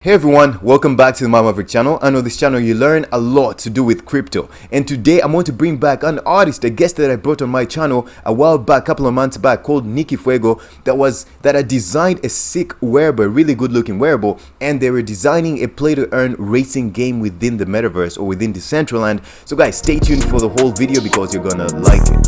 Hey everyone, welcome back to the My Maverick channel. I know this channel you learn a lot to do with crypto, and today I'm going to bring back an artist, a guest that I brought on my channel a while back, a couple of months back, called Nikki Fuego. That I designed a sick wearable, really good looking wearable, and they were designing a play to earn racing game within the metaverse or within Decentraland. So guys, stay tuned for the whole video because you're gonna like it.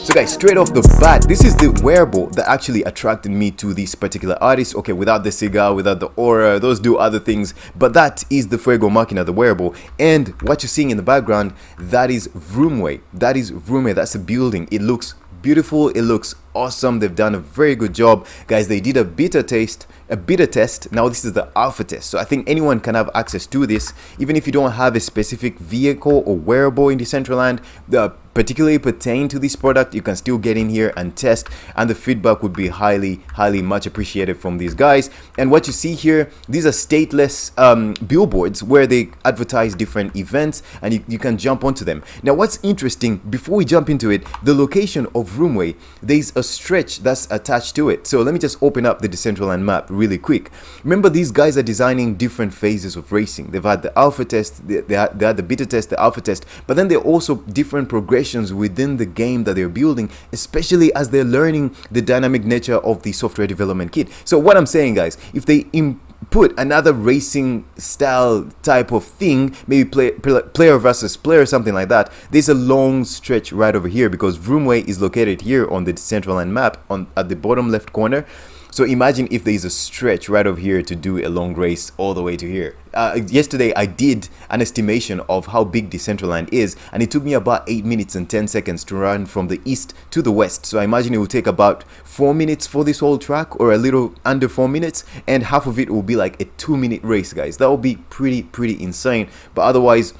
So guys, straight off the bat, this is the wearable that actually attracted me to this particular artist. Okay, without the cigar, without the aura, those do other things, but that is the Fuego Machina, the wearable. And what you're seeing in the background, that is VROOMWAY. That is VROOMWAY. That's a building. It looks beautiful. It looks awesome. They've done a very good job, guys. They did a beta test. Now this is the alpha test, so I think anyone can have access to this, even if you don't have a specific vehicle or wearable in Decentraland that particularly pertain to this product. You can still get in here and test, and the feedback would be highly much appreciated from these guys. And what you see here, these are stateless billboards where they advertise different events, and you can jump onto them. Now what's interesting, before we jump into it, the location of VROOMWAY, there's a stretch that's attached to it. So let me just open up the Decentraland map really quick. Remember, these guys are designing different phases of racing. They've had the alpha test, they had the beta test, the alpha test, but then there are also different progressions within the game that they're building, especially as they're learning the dynamic nature of the software development kit. So what I'm saying, guys, if they put another racing style type of thing, maybe player versus player, something like that, there's a long stretch right over here because VROOMWAY is located here on the Decentraland map at the bottom left corner. So imagine if there's a stretch right over here to do a long race all the way to here. Yesterday I did an estimation of how big Decentraland is, and it took me about 8 minutes and 10 seconds to run from the east to the west. So I imagine it will take about 4 minutes for this whole track, or a little under 4 minutes, and half of it will be like a 2-minute race, guys. That will be pretty insane. But otherwise,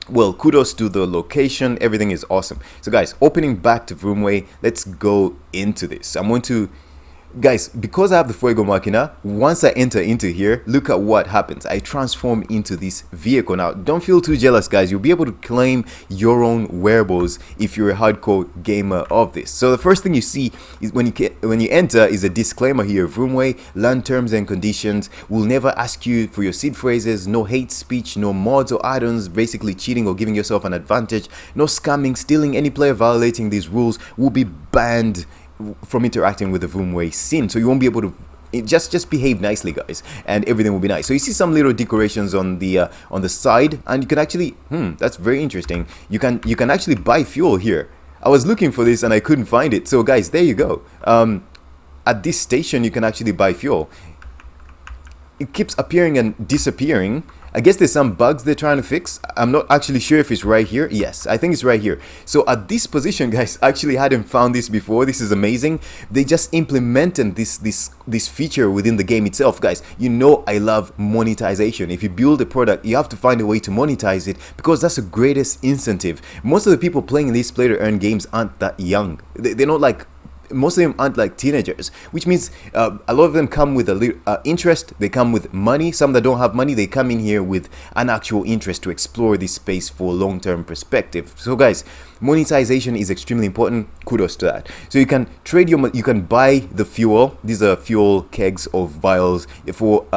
well, kudos to the location. Everything is awesome. So guys, opening back to VROOMWAY, let's go into this. I'm going to, guys, because I have the Fuego Machina, once I enter into here, look at what happens. I transform into this vehicle. Now, don't feel too jealous, guys. You'll be able to claim your own wearables if you're a hardcore gamer of this. So the first thing you see is when you enter is a disclaimer here. VROOMWAY, learn terms and conditions. Will never ask you for your seed phrases. No hate speech, no mods or add-ons, basically cheating or giving yourself an advantage. No scamming, stealing. Any player violating these rules will be banned from interacting with the VROOMWAY scene. So you won't be able to just behave nicely, guys, and everything will be nice. So you see some little decorations on the side, and you can actually that's very interesting. You can actually buy fuel here. I was looking for this and I couldn't find it. So guys, there you go. At this station you can actually buy fuel. It keeps appearing and disappearing. I guess there's some bugs they're trying to fix. I'm not actually sure if it's right here. Yes, I think it's right here. So at this position, guys, I actually hadn't found this before. This is amazing. They just implemented this feature within the game itself, guys. You know I love monetization. If you build a product, you have to find a way to monetize it because that's the greatest incentive. Most of the people playing these play to earn games aren't that young. They're not like, most of them aren't like teenagers, which means a lot of them come with a little interest. They come with money. Some that don't have money, they come in here with an actual interest to explore this space for long-term perspective. So guys, monetization is extremely important. Kudos to that. So you can trade you can buy the fuel. These are fuel kegs of vials. For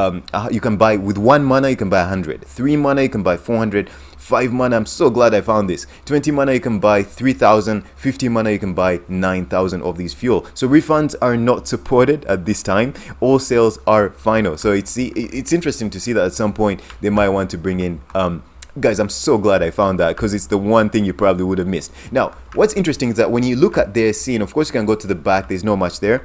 you can buy with 1 mana, you can buy 100. 3 mana, you can buy 400. 5 mana, I'm so glad I found this. 20 mana, you can buy 3,000. 50 mana, you can buy 9,000 of these fuel. So refunds are not supported at this time. All sales are final. So it's interesting to see that at some point they might want to bring in guys, I'm so glad I found that because it's the one thing you probably would have missed. Now, what's interesting is that when you look at their scene, of course you can go to the back, there's not much there.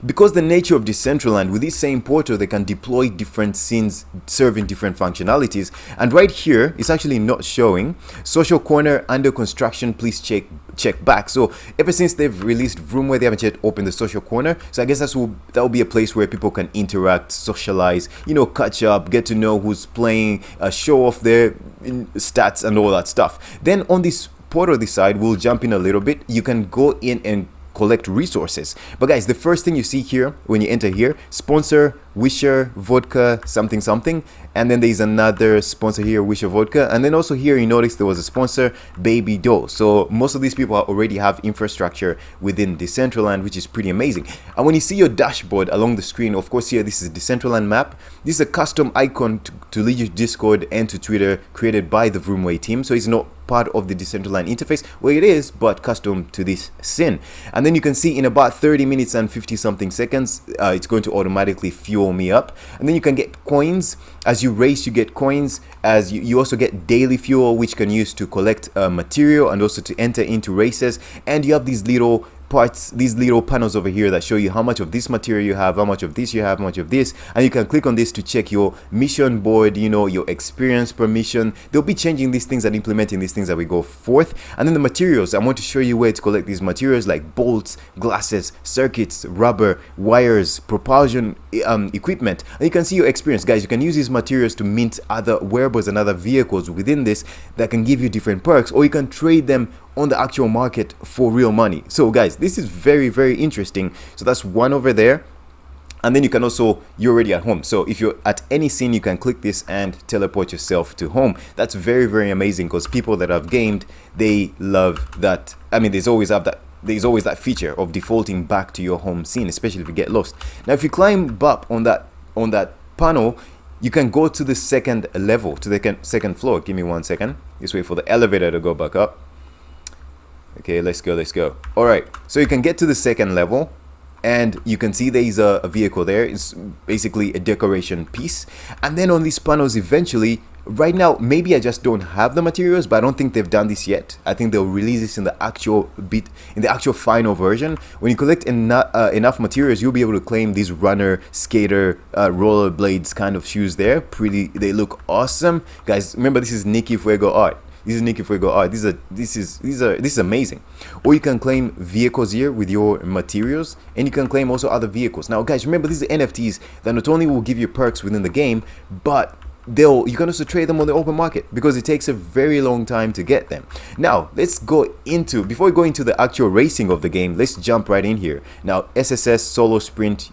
Because the nature of Decentraland, with this same portal, they can deploy different scenes serving different functionalities. And right here, it's actually not showing. Social corner under construction, please check back. So ever since they've released VROOMWAY, they haven't yet opened the social corner. So I guess that will be a place where people can interact, socialize, you know, catch up, get to know who's playing, show off their stats and all that stuff. Then on this portal this side, we'll jump in a little bit. You can go in and collect resources. But guys, the first thing you see here when you enter here, sponsor Wisher Vodka something something, and then there's another sponsor here, Wisher Vodka, and then also here you notice there was a sponsor, Baby Doe. So most of these people already have infrastructure within Decentraland, which is pretty amazing. And when you see your dashboard along the screen, of course here this is Decentraland map. This is a custom icon to lead you to Discord and to Twitter created by the VROOMWAY team, so it's not part of the Decentraland interface. Well, it is, but custom to this scene. And then you can see in about 30 minutes and 50 something seconds, it's going to automatically fuel me up. And then you can get coins. As you race, you get coins. As you also get daily fuel, which you can use to collect material and also to enter into races. And you have these little parts, these little panels over here that show you how much of this material you have, how much of this you have, how much of this, and you can click on this to check your mission board, you know, your experience per mission. They'll be changing these things and implementing these things as we go forth. And then the materials, I want to show you where to collect these materials like bolts, glasses, circuits, rubber, wires, propulsion equipment, and you can see your experience. Guys, you can use these materials to mint other wearables and other vehicles within this that can give you different perks, or you can trade them on the actual market for real money. So guys, this is very, very interesting. So that's one over there. And then you can also, you're already at home. So if you're at any scene, you can click this and teleport yourself to home. That's very, very amazing, because people that have gamed, they love that. I mean, there's always that feature of defaulting back to your home scene, especially if you get lost. Now, if you climb up on that panel, you can go to the second level, to the second floor. Give me 1 second. Just wait for the elevator to go back up. Okay, let's go. All right, so you can get to the second level, and you can see there is a vehicle there. It's basically a decoration piece. And then on these panels, eventually, right now, maybe I just don't have the materials, but I don't think they've done this yet. I think they'll release this in the actual final version. When you collect enough materials, you'll be able to claim these runner, skater, rollerblades kind of shoes there. They look awesome. Guys, remember, this is Nicky Fuego art. This is Nicky Fuego art. This is amazing. Or you can claim vehicles here with your materials, and you can claim also other vehicles. Now, guys, remember, these are NFTs that not only will give you perks within the game, but you can also trade them on the open market, because it takes a very long time to get them. Now, before we go into the actual racing of the game, let's jump right in here. Now, SSS, Solo Sprint,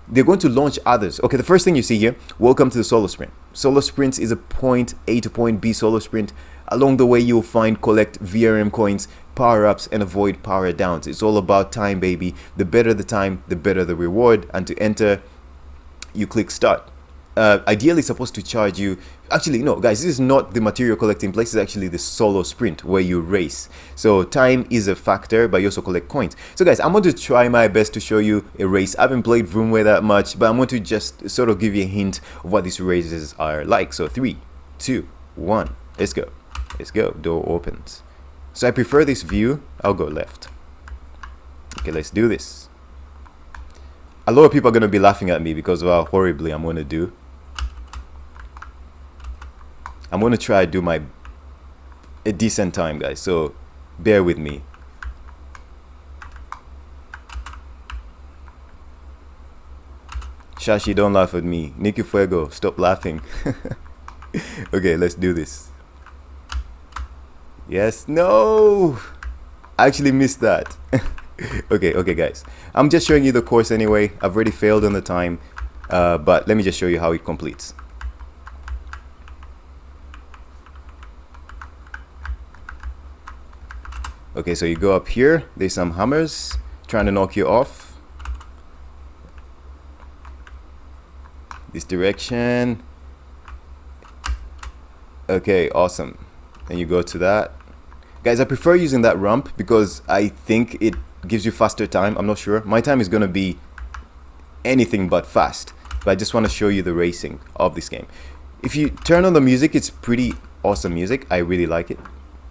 they're going to launch others. Okay, the first thing you see here, welcome to the Solo Sprint. Solo Sprint is a point A to point B Solo Sprint. Along the way, you'll collect VRM coins, power-ups, and avoid power downs. It's all about time, baby. The better the time, the better the reward. And to enter, you click start. Ideally, it's supposed to charge you. Actually, no, guys, this is not the material collecting place. It's actually the Solo Sprint where you race. So time is a factor, but you also collect coins. So guys, I'm going to try my best to show you a race. I haven't played VROOMWAY that much, but I'm going to just sort of give you a hint of what these races are like. So 3, 2, 1, let's go. Let's go. Door opens. So I prefer this view. I'll go left. Okay, let's do this. A lot of people are going to be laughing at me because of how horribly I'm going to do. I'm going to try to do a decent time, guys. So bear with me. Shashi, don't laugh at me. Nicky Fuego, stop laughing. Okay, let's do this. Yes, no, I actually missed that. Okay, guys, I'm just showing you the course anyway. I've already failed on the time, but let me just show you how it completes. Okay, so you go up here, there's some hammers trying to knock you off this direction. Okay, awesome. And you go to that. Guys, I prefer using that ramp because I think it gives you faster time. I'm not sure. My time is going to be anything but fast. But I just want to show you the racing of this game. If you turn on the music, it's pretty awesome music. I really like it.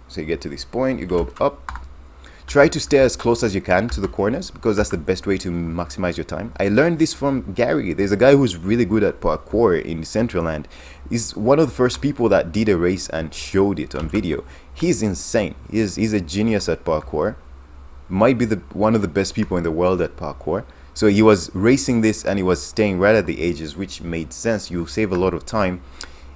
So you get to this point, you go up. Try to stay as close as you can to the corners because that's the best way to maximize your time. I learned this from Gary. There's a guy who's really good at parkour in Decentraland. He's one of the first people that did a race and showed it on video. He's insane. He's a genius at parkour. Might be one of the best people in the world at parkour. So he was racing this and he was staying right at the edges, which made sense. You save a lot of time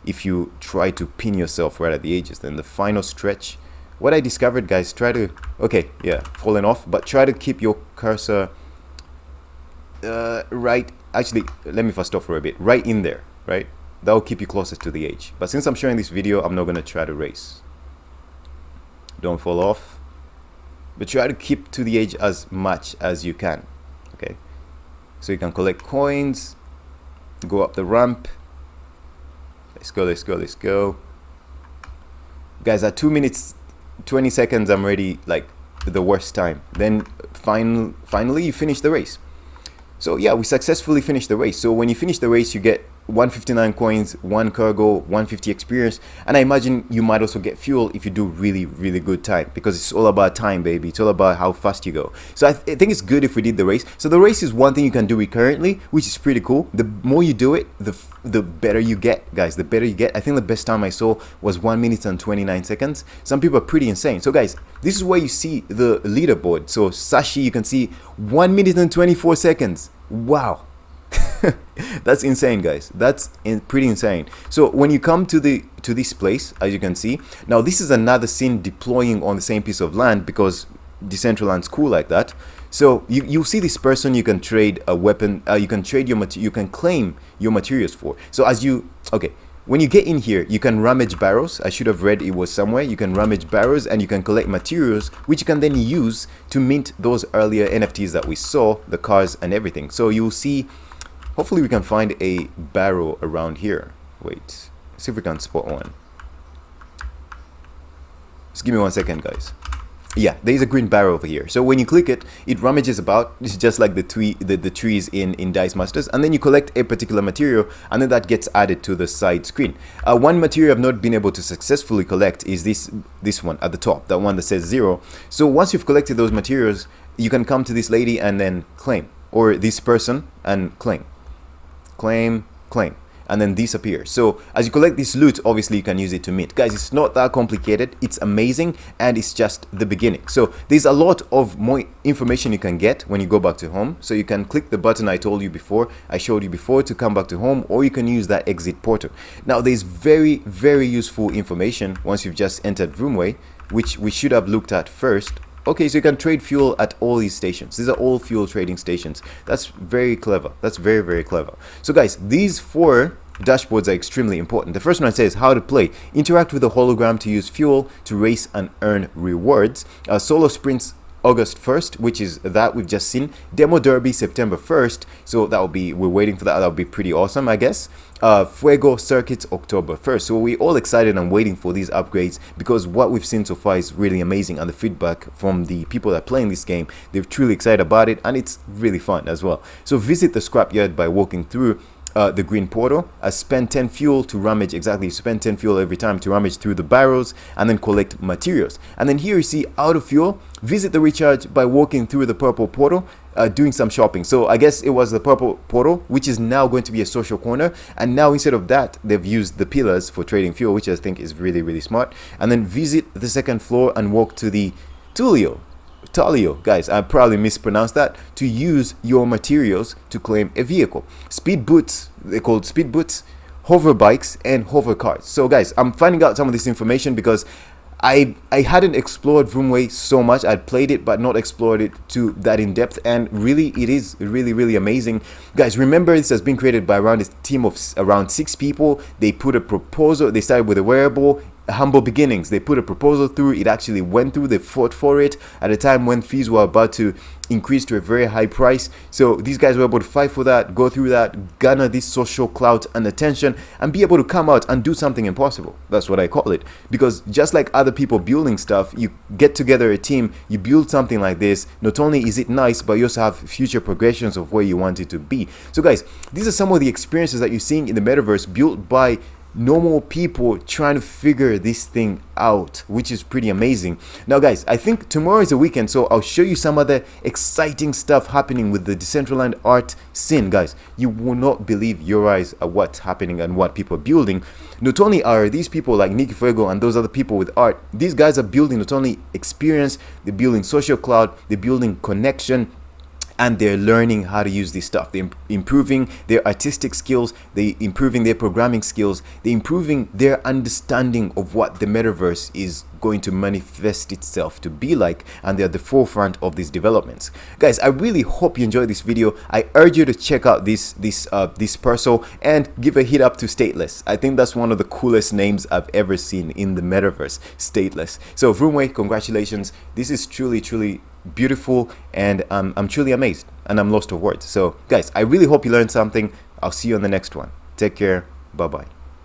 if you try to pin yourself right at the edges. Then the final stretch, what I discovered, guys, try to, okay, yeah, falling off, but try to keep your cursor right, actually, let me first stop for a bit, right in there, right? That will keep you closest to the edge. But since I'm showing this video, I'm not going to try to race. Don't fall off, but try to keep to the edge as much as you can, okay? So you can collect coins, go up the ramp. Let's go, let's go, let's go. Guys, at 2 minutes 20 seconds, I'm already like the worst time. Then finally you finish the race. So yeah, we successfully finished the race. So when you finish the race, you get 159 coins, 1 cargo, 150 experience, and I imagine you might also get fuel if you do really good time, because it's all about time, baby. It's all about how fast you go. So I think it's good if we did the race. So the race is one thing you can do recurrently, which is pretty cool. The more you do it, the better you get, guys. The better you get. I think the best time I saw was 1 minute and 29 seconds. Some people are pretty insane. So guys, this is where you see the leaderboard. So Sashi, you can see 1 minute and 24 seconds. Wow. That's insane, guys. That's pretty insane. So when you come to this place, as you can see, now this is another scene deploying on the same piece of land, because Decentraland's cool like that. So you see this person you can trade a weapon, you can trade your you can claim your materials for. So when you get in here, you can rummage barrels. I should have read it was somewhere. You can rummage barrels and you can collect materials, which you can then use to mint those earlier NFTs that we saw, the cars and everything. So you'll see, hopefully we can find a barrel around here. Wait, see if we can spot one. Just give me 1 second, guys. Yeah, there's a green barrel over here. So when you click it, it rummages about. It's just like the trees in Dice Masters. And then you collect a particular material, and then that gets added to the side screen. One material I've not been able to successfully collect is this one at the top, that one that says 0. So once you've collected those materials, you can come to this lady and then claim, or this person and claim, and then disappear. So as you collect this loot, obviously you can use it to mint. Guys, it's not that complicated. It's amazing, and it's just the beginning. So there's a lot of more information you can get when you go back to home. So you can click the button I showed you before to come back to home, or you can use that exit portal. Now there's very useful information once you've just entered VROOMWAY, which we should have looked at first. Okay, so you can trade fuel at all these stations. These are all fuel trading stations. That's very clever. That's very clever. So guys, these 4 dashboards are extremely important. The first one says how to play. Interact with the hologram to use fuel to race and earn rewards. Solo sprints August 1st, which is that we've just seen. Demo Derby September 1st. So that will be, we're waiting for that. That will be pretty awesome, I guess. Fuego Circuits October 1st. So we're all excited and waiting for these upgrades, because what we've seen so far is really amazing, and the feedback from the people that are playing this game, they're truly excited about it, and it's really fun as well. So visit the scrapyard by walking through the green portal. Spend 10 fuel to rummage. Exactly, spend 10 fuel every time to rummage through the barrels and then collect materials. And then here you see out of fuel. Visit the recharge by walking through the purple portal, doing some shopping. So I guess it was the purple portal, which is now going to be a social corner, and now instead of that, they've used the pillars for trading fuel, which I think is really smart. And then visit the second floor and walk to the Talio, guys, I probably mispronounced that, to use your materials to claim a vehicle. Speed boots, they're called speed boots, hover bikes, and hover cars. So guys, I'm finding out some of this information because I hadn't explored VROOMWAY so much. I'd played it but not explored it to that in depth, and really it is really amazing. Guys, remember this has been created by around a team of around 6 people. They put a proposal, they started with a wearable, humble beginnings. They put a proposal through, it actually went through, they fought for it at a time when fees were about to increase to a very high price. So these guys were able to fight for that, go through that, garner this social clout and attention, and be able to come out and do something impossible. That's what I call it. Because just like other people building stuff, you get together a team, you build something like this. Not only is it nice, but you also have future progressions of where you want it to be. So guys, these are some of the experiences that you're seeing in the metaverse, built by normal people trying to figure this thing out, which is pretty amazing. Now guys, I think tomorrow is a weekend, so I'll show you some other exciting stuff happening with the Decentraland art scene. Guys, you will not believe your eyes at what's happening and what people are building. Not only are these people like Nicky Fuego and those other people with art, these guys are building not only experience, they're building social cloud, they're building connection, and they're learning how to use this stuff. They're improving their artistic skills, they're improving their programming skills, they're improving their understanding of what the metaverse is going to manifest itself to be like, and they're at the forefront of these developments. Guys, I really hope you enjoyed this video. I urge you to check out this Perso and give a hit up to Stateless. I think that's one of the coolest names I've ever seen in the metaverse, Stateless. So VROOMWAY, congratulations. This is truly beautiful, and I'm truly amazed, and I'm lost for words. So guys, I really hope you learned something. I'll see you on the next one. Take care. Bye bye.